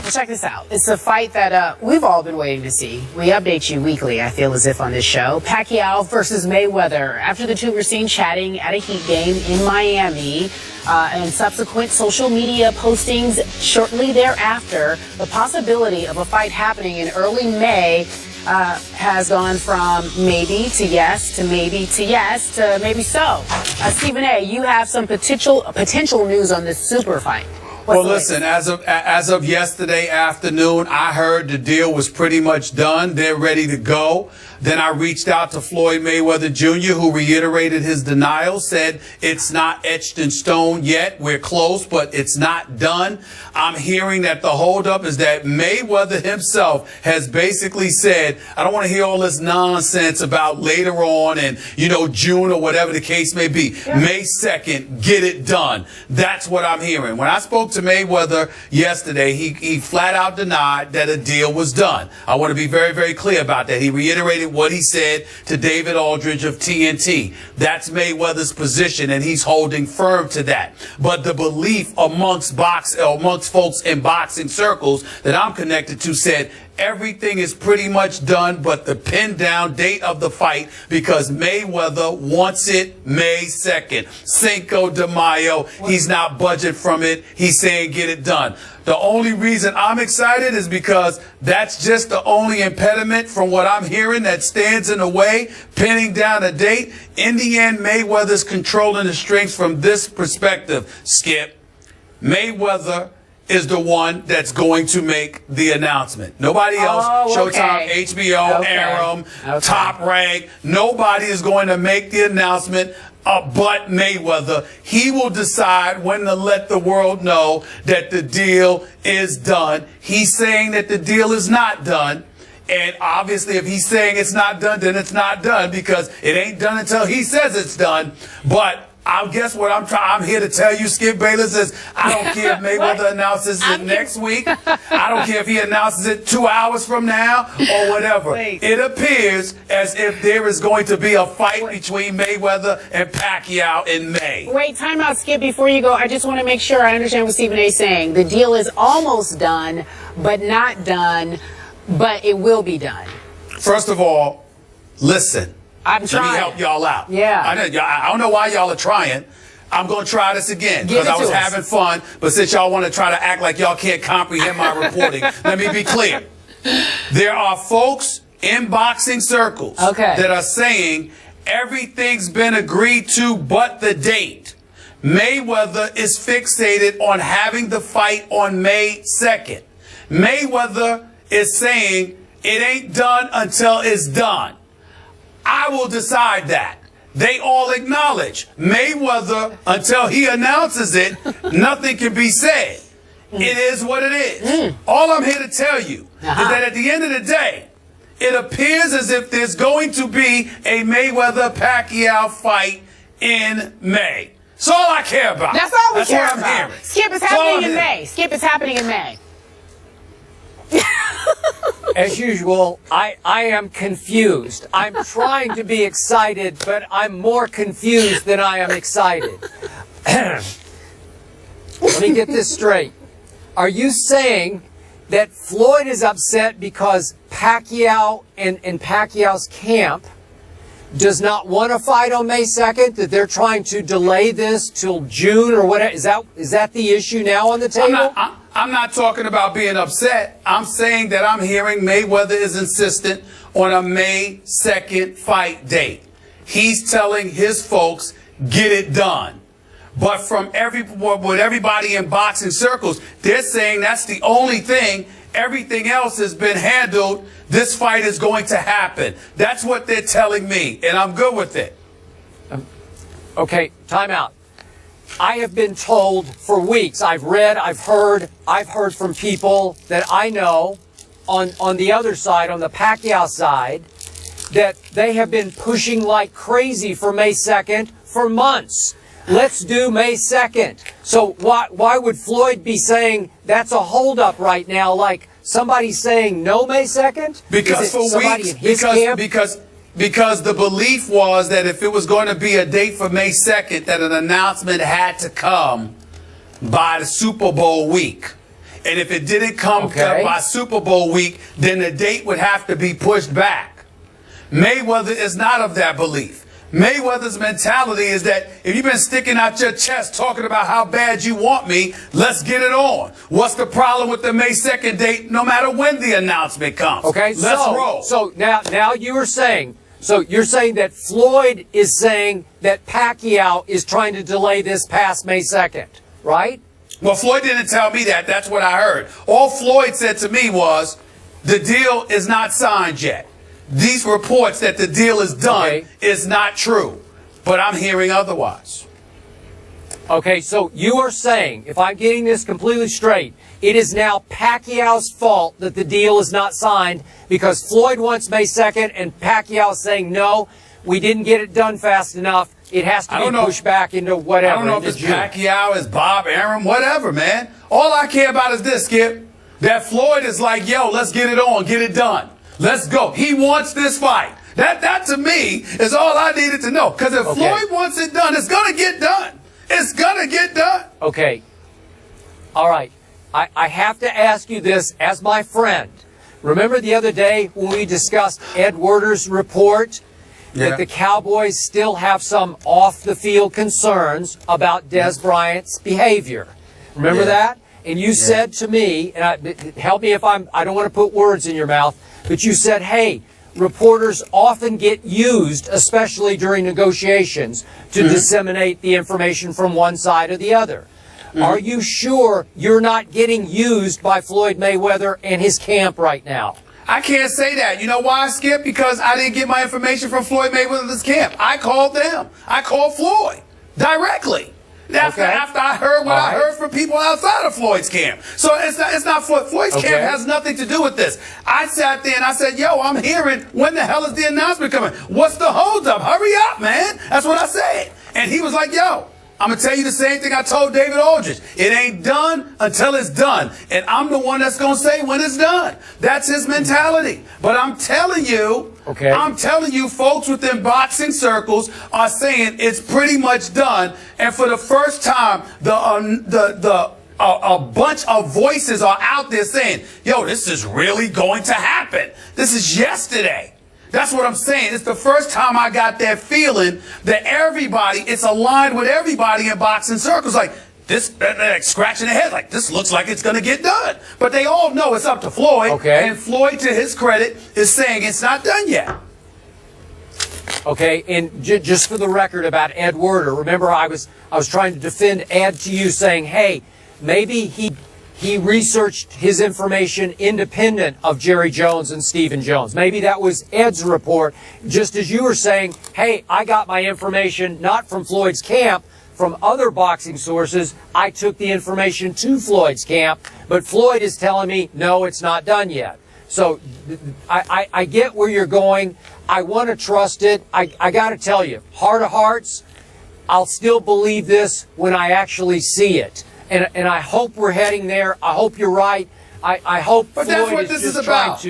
Well, check this out. It's a fight that we've all been waiting to see. We update you weekly, I feel as if, on this show. Pacquiao versus Mayweather. After the two were seen chatting at a Heat game in Miami, and subsequent social media postings shortly thereafter, the possibility of a fight happening in early May has gone from maybe to yes to maybe to yes to maybe so. Stephen A., you have some potential news on this super fight. Well, listen, as of yesterday afternoon, I heard the deal was pretty much done. They're ready to go. Then I reached out to Floyd Mayweather Jr., who reiterated his denial, said it's not etched in stone yet. We're close, but it's not done. I'm hearing that the holdup is that Mayweather himself has basically said, I don't want to hear all this nonsense about later on and, June or whatever the case may be. Yeah. May 2nd, get it done. That's what I'm hearing. When I spoke to Mayweather yesterday, he flat out denied that a deal was done. I want to be very, very clear about that. He reiterated what he said to David Aldridge of TNT. That's Mayweather's position, and he's holding firm to that. But the belief amongst folks in boxing circles that I'm connected to said everything is pretty much done but the pinned down date of the fight, because Mayweather wants it May 2nd. Cinco de Mayo. He's not budging from it. He's saying get it done. The only reason I'm excited is because that's just the only impediment from what I'm hearing that stands in the way, pinning down a date. In the end, Mayweather's controlling the strings from this perspective, Skip. Mayweather is the one that's going to make the announcement. Nobody else. Showtime, HBO, Aram, Top Rank. Nobody is going to make the announcement but Mayweather. He will decide when to let the world know that the deal is done. He's saying that the deal is not done. And obviously, if he's saying it's not done, then it's not done, because it ain't done until he says it's done. But I guess what I'm here to tell you, Skip Bayless, is I don't care if Mayweather announces it next week. I don't care if he announces it 2 hours from now or whatever. It appears as if there is going to be a fight between Mayweather and Pacquiao in May. Wait, time out, Skip, before you go. I just want to make sure I understand what Stephen A. is saying. The deal is almost done, but not done, but it will be done. First of all, listen. I'm trying. Let me help y'all out. Yeah. I don't know why y'all are trying. I'm going to try this again because I was having fun. But since y'all want to try to act like y'all can't comprehend my reporting, let me be clear. There are folks in boxing circles that are saying everything's been agreed to but the date. Mayweather is fixated on having the fight on May 2nd. Mayweather is saying it ain't done until it's done. I will decide that. They all acknowledge Mayweather, until he announces it, nothing can be said. It is what it is. All I'm here to tell you is that at the end of the day, it appears as if there's going to be a Mayweather-Pacquiao fight in May. That's all I care about. That's all we care about. That's what I'm hearing. Skip, it's happening in May. Skip, it's happening in May. As usual, I am confused. I'm trying to be excited, but I'm more confused than I am excited. Let me get this straight. Are you saying that Floyd is upset because Pacquiao and Pacquiao's camp does not want to fight on May 2nd, that they're trying to delay this till June or whatever? Is that the issue now on the table? I'm not talking about being upset. I'm saying that I'm hearing Mayweather is insistent on a May 2nd fight date. He's telling his folks, get it done. But from everybody in boxing circles, they're saying that's the only thing. Everything else has been handled. This fight is going to happen. That's what they're telling me, and I'm good with it. Okay, time out. I have been told for weeks, I've read, I've heard from people that I know on the other side, on the Pacquiao side, that they have been pushing like crazy for May 2nd for months. Let's do May 2nd. So why would Floyd be saying that's a holdup right now, like somebody's saying no May 2nd? Because for weeks, because the belief was that if it was going to be a date for May 2nd, that an announcement had to come by the Super Bowl week. And if it didn't come by Super Bowl week, then the date would have to be pushed back. Mayweather is not of that belief. Mayweather's mentality is that if you've been sticking out your chest talking about how bad you want me, let's get it on. What's the problem with the May 2nd date, no matter when the announcement comes? Okay, let's roll. So now you are saying, so you're saying that Floyd is saying that Pacquiao is trying to delay this past May 2nd, right? Well, Floyd didn't tell me that. That's what I heard. All Floyd said to me was, the deal is not signed yet. These reports that the deal is done is not true, but I'm hearing otherwise. Okay, so you are saying, if I'm getting this completely straight, it is now Pacquiao's fault that the deal is not signed because Floyd wants May 2nd and Pacquiao is saying, no, we didn't get it done fast enough. It has to be pushed back into whatever. I don't know if it's Pacquiao, it's Bob Arum, whatever, man. All I care about is this, Skip, that Floyd is like, yo, let's get it on, get it done. Let's go. He wants this fight. That to me is all I needed to know. Because if Floyd wants it done, it's going to get done. It's going to get done. Okay. All right. I have to ask you this as my friend. Remember the other day when we discussed Ed Werder's report that the Cowboys still have some off-the-field concerns about Des Bryant's behavior? Remember that? And you said to me, and help me if I don't want to put words in your mouth, but you said, hey, reporters often get used, especially during negotiations, to disseminate the information from one side or the other. Are you sure you're not getting used by Floyd Mayweather and his camp right now? I can't say that. You know why, Skip? Because I didn't get my information from Floyd Mayweather's camp. I called them. I called Floyd directly. After I heard what I heard from people outside of Floyd's camp. So it's not Floyd. Floyd's camp has nothing to do with this. I sat there and I said, yo, I'm hearing, when the hell is the announcement coming? What's the holdup? Hurry up, man. That's what I said. And he was like, yo, I'm going to tell you the same thing I told David Aldridge. It ain't done until it's done. And I'm the one that's going to say when it's done. That's his mentality. But I'm telling you, folks within boxing circles are saying it's pretty much done. And for the first time, a bunch of voices are out there saying, yo, this is really going to happen. This is yesterday. That's what I'm saying. It's the first time I got that feeling that it's aligned with everybody in boxing circles. Like, like scratching their head, like, this looks like it's going to get done. But they all know it's up to Floyd. And Floyd, to his credit, is saying it's not done yet. Okay, and just for the record about Ed Werder, remember I was trying to defend Ed to you saying, hey, maybe he researched his information independent of Jerry Jones and Stephen Jones. Maybe that was Ed's report, just as you were saying, hey, I got my information not from Floyd's camp, from other boxing sources. I took the information to Floyd's camp, but Floyd is telling me, no, it's not done yet. So I get where you're going. I want to trust it. I got to tell you, heart of hearts, I'll still believe this when I actually see it. And I hope we're heading there. I hope you're right. I hope Floyd that's what this is about.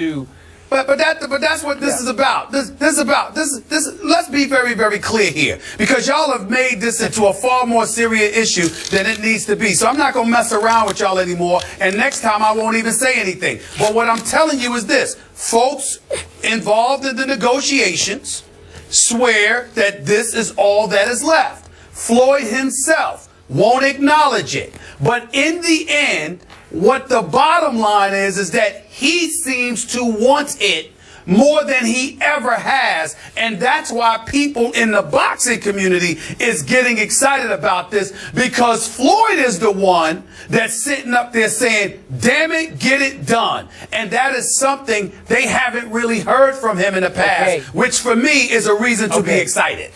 But that's what this is about. Let's be very, very clear here, because y'all have made this into a far more serious issue than it needs to be. So I'm not going to mess around with y'all anymore. And next time I won't even say anything. But what I'm telling you is this: folks involved in the negotiations swear that this is all that is left. Floyd himself won't acknowledge it. But in the end, what the bottom line is that he seems to want it more than he ever has. And that's why people in the boxing community is getting excited about this, because Floyd is the one that's sitting up there saying, damn it, get it done. And that is something they haven't really heard from him in the past, which for me is a reason to be excited.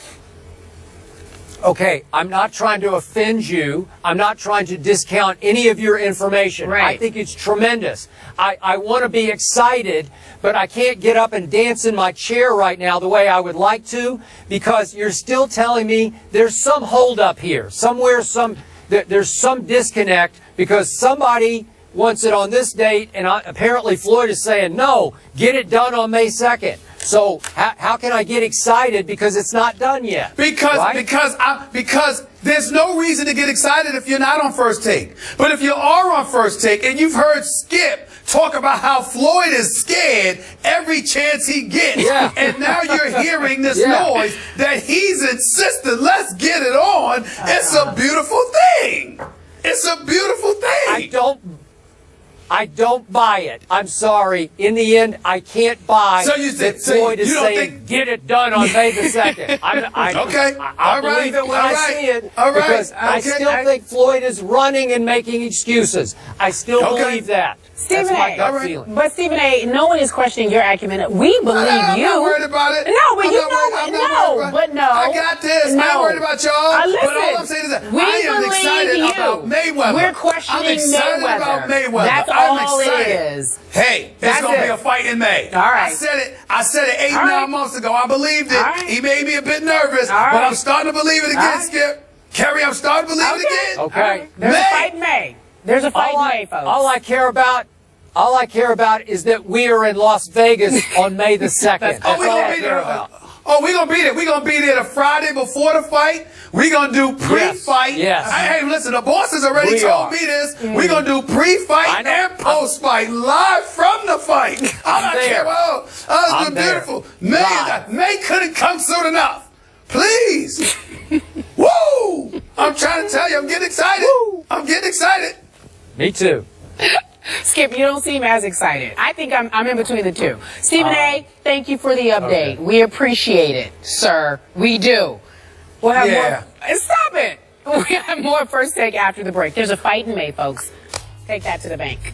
Okay, I'm not trying to offend you. I'm not trying to discount any of your information. I think it's tremendous. I want to be excited, but I can't get up and dance in my chair right now the way I would like to, because you're still telling me there's some holdup here. Somewhere, there's some disconnect, because somebody wants it on this date, and apparently Floyd is saying, no, get it done on May 2nd. So how can I get excited because it's not done yet? Because There's no reason to get excited if you're not on First Take. But if you are on First Take and you've heard Skip talk about how Floyd is scared every chance he gets, and now you're hearing this noise that he's insistent, let's get it on, it's a beautiful thing. It's a beautiful thing. I don't buy it. I'm sorry. In the end, I can't buy that Floyd is saying, get it done on May the 2nd. I believe it when I see it. Because I still think Floyd is running and making excuses. I still believe that. Stephen That's my gut feeling. But Stephen A., no one is questioning your acumen. We believe you. I'm not worried about it. No, but I got this. No. I'm not worried about y'all. Listen, but all I'm saying is that we I am believe excited you. about Mayweather. We're questioning I'm excited Mayweather. about Mayweather. That's I'm all excited. it is. Hey, it's going to be a fight in May. All right. I said it 8, 9 months ago. I believed it. Right. He made me a bit nervous, but I'm starting to believe it again, Skip. Kerry, I'm starting to believe it again. Okay. There's a fight in May. There's a fight in May, folks. All I care about is that we are in Las Vegas on May the 2nd. That's all I care about. Oh, we're going to be there. We're going to be there the Friday before the fight. We're going to do pre-fight. Yes. Hey, listen, the bosses already told me this. We're going to do pre-fight and post-fight live from the fight. I'm not there. Oh, it's beautiful. May couldn't come soon enough. Please. Woo! I'm trying to tell you, I'm getting excited. Woo. I'm getting excited. Me too. Skip, you don't seem as excited. I think I'm in between the two. Stephen A., thank you for the update. Okay. We appreciate it, sir. We do. We'll have more. Stop it. We have more First Take after the break. There's a fight in May, folks. Take that to the bank.